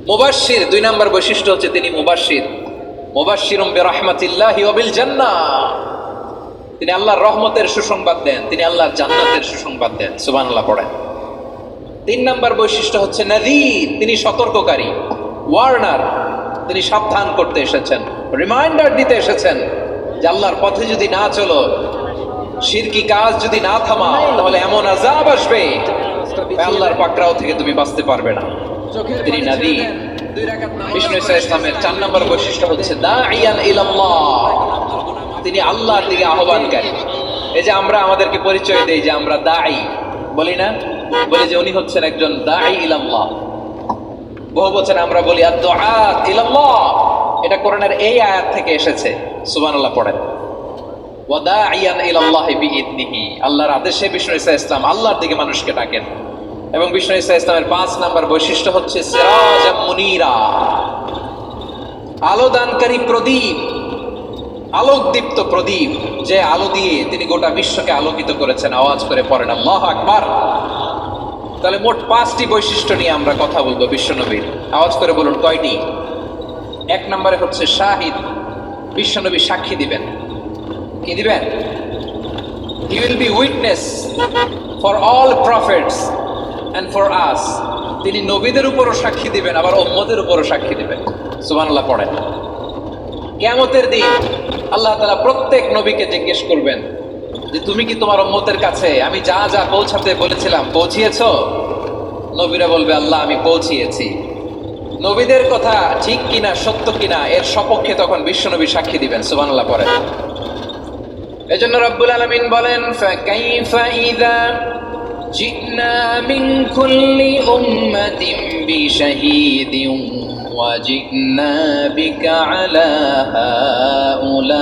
মুবাশশির, 2 number বৈশিষ্ট্য হচ্ছে তিনি মুবাশশির। মুবাশশিরুম বিরাহমাতিল্লাহি ওয়া বিল জান্নাহ, তিনি আল্লাহর রহমতের সুসংবাদ দেন, তিনি আল্লাহর জান্নাতের সুসংবাদ দেন। সুবহানাল্লাহ পড়েন। 3 নাম্বার বৈশিষ্ট্য হচ্ছে নাযীর, তিনি সতর্ককারী, ওয়ার্নার, তিনি সাবধান করতে এসেছেন, রিমাইন্ডার দিতে এসেছেন যে আল্লাহর পথে যদি না চলো, শিরকি কাজ যদি না থামাও, তাহলে এমন আযাব আসবে আল্লাহর পাকড়াও থেকে তুমি বাঁচতে পারবে না। তিনি নাযীর। বিষ্ণু ইসলামের 4 নম্বর বৈশিষ্ট্য হচ্ছে দাঈয়ান ইলাল্লাহ, তিনি আল্লাহর দিকে আহ্বানকারী। এই যে আমরা আমাদেরকে পরিচয় দেই যে আমরা দাঈ, বলি না? বলি যে উনি হচ্ছেন একজন দাঈ ইলাল্লাহ। বহু বচনে আমরা বলি আদ-দুআত ইলাল্লাহ, এটা কোরআনের এই আয়াত থেকে এসেছে। সুবহানাল্লাহ পড়েন। ওয়া দাঈয়ান ইলাল্লাহি বিইذনিহি, আল্লাহর আদেশে বিষ্ণু ইসলাম আল্লাহর দিকে মানুষকে ডাকেন। এবং বিষ্ণু ইসলামের 5 নম্বর বৈশিষ্ট্য হচ্ছে সিরাজাম মুনীরা, আলোদানকারী প্রদীপ, আলোকদীপ্ত প্রদীপ, যে আলো দিয়ে তিনি গোটা বিশ্বকে আলোকিত করেছেন। আওয়াজ করে পড়েন আল্লাহু আকবার। তাহলে মোট 5টি বৈশিষ্ট্য নিয়ে আমরা কথা বলবো বিশ্বনবীর। আওয়াজ করে বলুন কয়টি? 1 নম্বরে হচ্ছে শাহিদ, বিশ্বনবী সাক্ষী দিবেন। কি দিবেন? He will be witness for all prophets and for us. তিনি নবীদের উপরও সাক্ষী দিবেন, আবার উম্মতের উপরও সাক্ষী দিবেন। সুবহানাল্লাহ পড়েন। কিয়ামতের দিন আল্লাহ তাআলা প্রত্যেক নবীকে জিজ্ঞেস করবেন যে তুমি কি তোমার উম্মতের কাছে আমি যা যা পৌঁছাতে বলেছিলাম পৌঁছিয়েছো? নবীরা বলবে আল্লাহ আমি পৌঁছিয়েছি। নবীদের কথা ঠিক কিনা, সত্য কিনা, এর সপক্ষে তখন বিশ্বনবী সাক্ষী দিবেন। সুবহানাল্লাহ পড়েন। এজন্য রব্বুল আলামিন বলেন ফাকাইফা ইযা জিনা মিন কুল্লি উম্মাতিন বিশাহীদিন ওয়া জিনা বিকা আলা হাউলাই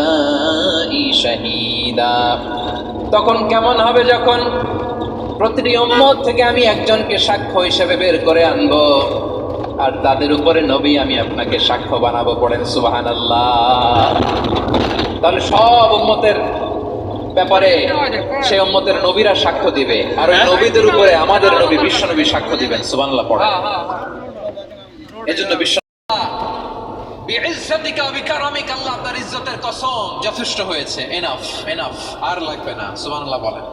শাহীদা। তখন কেমন হবে যখন প্রতিটি উম্মত থেকে আমি একজনকে সাক্ষ্য হিসেবে বের করে আনবো, আর তাদের উপরে নবী আমি আপনাকে সাক্ষ্য বানাবো। পড়েন সুবহানাল্লাহ। তাহলে সব উম্মতের ব্যাপারে সেই উম্মতের নবীরা সাক্ষ্য দিবে, আর ওই নবীদের উপরে আমাদের নবী বিশ্বনবী সাক্ষ্য দিবেন। সুবহানাল্লাহ পড়েন। এজন্য বিশ্ব বিইজ্জাতিকা ওয়া বিকারামিকা, আল্লাহ তার ইজ্জতের কসম, যথেষ্ট হয়েছে, এনাফ এনাফ, আর লাগবে না। সুবহানাল্লাহ বলেন।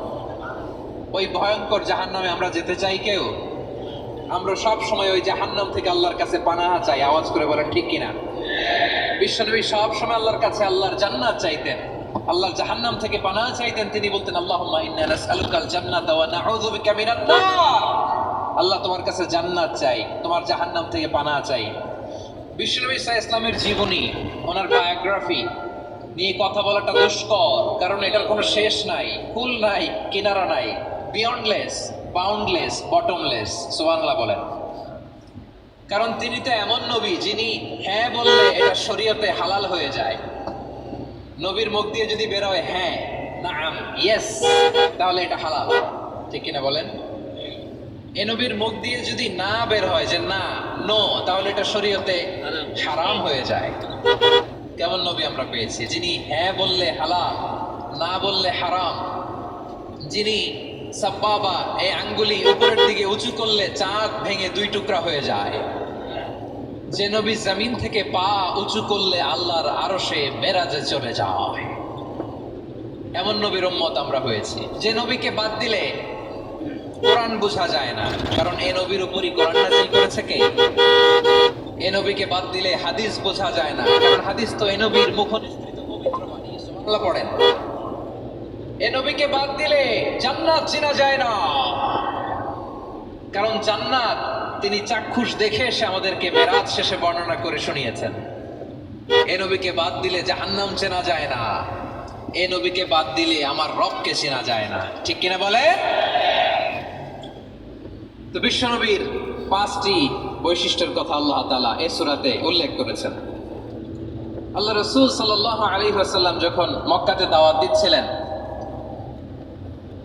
ওই ভয়ঙ্কর জাহান্নামে আমরা যেতে চাই কেউ? আমরা সব সময় ওই জাহান্নাম থেকে আল্লাহর কাছে পানাহ চাই। আওয়াজ করে বলেন ঠিক কিনা? বিশ্বনবী সব সময় আল্লাহর কাছে আল্লাহর জান্নাত চাইতেন, আল্লাহর জাহান্নাম থেকে পানাহ চাইতেন। তিনি বলতেন আল্লাহুম্মা ইন্না নাসআলুকাল জান্নাতা ওয়া নাউযু বিকা মিনান নার। আল্লাহ তোমার কাছে জান্নাত চাই, তোমার জাহান্নাম থেকে পানাহ চাই। বিশ্বনবী সাল্লাল্লাহু আলাইহি ওয়াসাল্লামের জীবনী, ওনার বায়োগ্রাফি নিয়ে কথা বলাটা দুষ্কর, কারণ এটার কোনো শেষ নাই, কুল নাই, কিনারা নাই, বিয়ন্ডলেস, বাউন্ডলেস, বটমলেস। সুবহানাল্লাহ বলেন। কারণ তিনি তো এমন নবী যিনি হ্যাঁ বললে এটা শরীয়তে হালাল হয়ে যায়। নবীর মুখ দিয়ে যদি বের হয় হ্যাঁ, নাম, ইয়েস, তাহলে এটা হালাল। ঠিক কিনা বলেন? এ নবীর মুখ দিয়ে যদি না বের হয় যে না, নো, তাহলে এটা শরীয়তে হারাম হয়ে যায়। কেমন নবী আমরা পেয়েছি, যিনি হ্যাঁ বললে হালাল, না বললে হারাম, যিনি সাব্বাবা, এই আঙ্গুলি উপরের দিকে উঁচু করলে চাঁদ ভেঙে 2 টুকরা হয়ে যায়, যে নবী জমিন থেকে পা উঁচু করলে আল্লাহর আরশে মেরাজে চলে যায়। এমন নবীর উম্মত আমরা হয়েছি। যে নবীকে বাদ দিলে কোরআন বোঝা যায় না, কারণ এই নবীর উপরই কোরআন নাযিল করেছে কে? এই নবীকে বাদ দিলে হাদিস বোঝা যায় না, কারণ হাদিস তো এই নবীর মুখনিসৃত পবিত্র বাণী। সুবহানাল্লাহ পড়েন। এই নবীকে বাদ দিলে জান্নাত চেনা যায় না, কারণ জান্নাত তিনি চাক্ষুষ দেখে এসে আমাদেরকে মেরাজ শেষে বর্ণনা করে শুনিয়েছেন। এই নবীকে বাদ দিলে জাহান্নাম চেনা যায় না, এই নবীকে বাদ দিলে আমার রবকে চেনা যায় না। ঠিক কিনা বলে? তো বিশ্বনবীর 5টি বৈশিষ্ট্যের কথা আল্লাহ তাআলা এই সূরাতে উল্লেখ করেছেন। আল্লাহ রাসূল সাল্লাল্লাহু আলাইহি ওয়াসাল্লাম যখন মক্কাতে দাওয়াত দিচ্ছিলেন,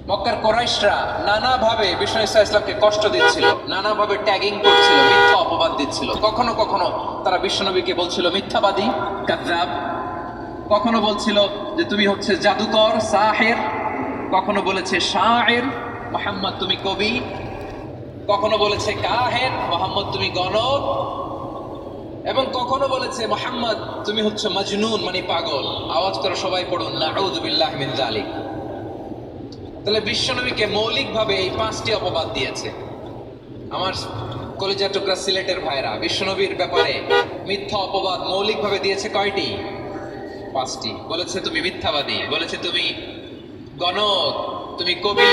মক্কার কুরাইশরা নানাভাবে বিষ্ণু ইসলামকে কষ্ট দিচ্ছিল, নানাভাবে ট্যাগিং করছিল, মিথ্যা অপবাদ দিচ্ছিল। কখনো কখনো তারা বিশ্বনবীকে বলছিল মিথ্যাবাদী, কাযযাব। কখনো বলছিল যে তুমি হচ্ছে জাদুকর, সাহির। কখনো বলেছে শায়ের, মুহাম্মদ তুমি কবি। কখনো বলেছে কাহেন, মুহাম্মদ তুমি গণক। এবং কখনো বলেছে মোহাম্মদ তুমি হচ্ছে মাজনুন মানে পাগল। আওয়াজ করে সবাই পড়ুন নাউযু বিল্লাহি মিন যালিক। তাহলে বিশ্বনবীকে মৌলিকভাবে এই 5টি অপবাদ দিয়েছে। আমার কলিজার টুকরা সিলেটের ভাইরা, বিশ্বনবীর ব্যাপারে মিথ্যা অপবাদ মৌলিকভাবে দিয়েছে কয়টি? 5টি। বলেছে তুমি মিথ্যাবাদী, বলেছে তুমি গণক, তুমি কবি,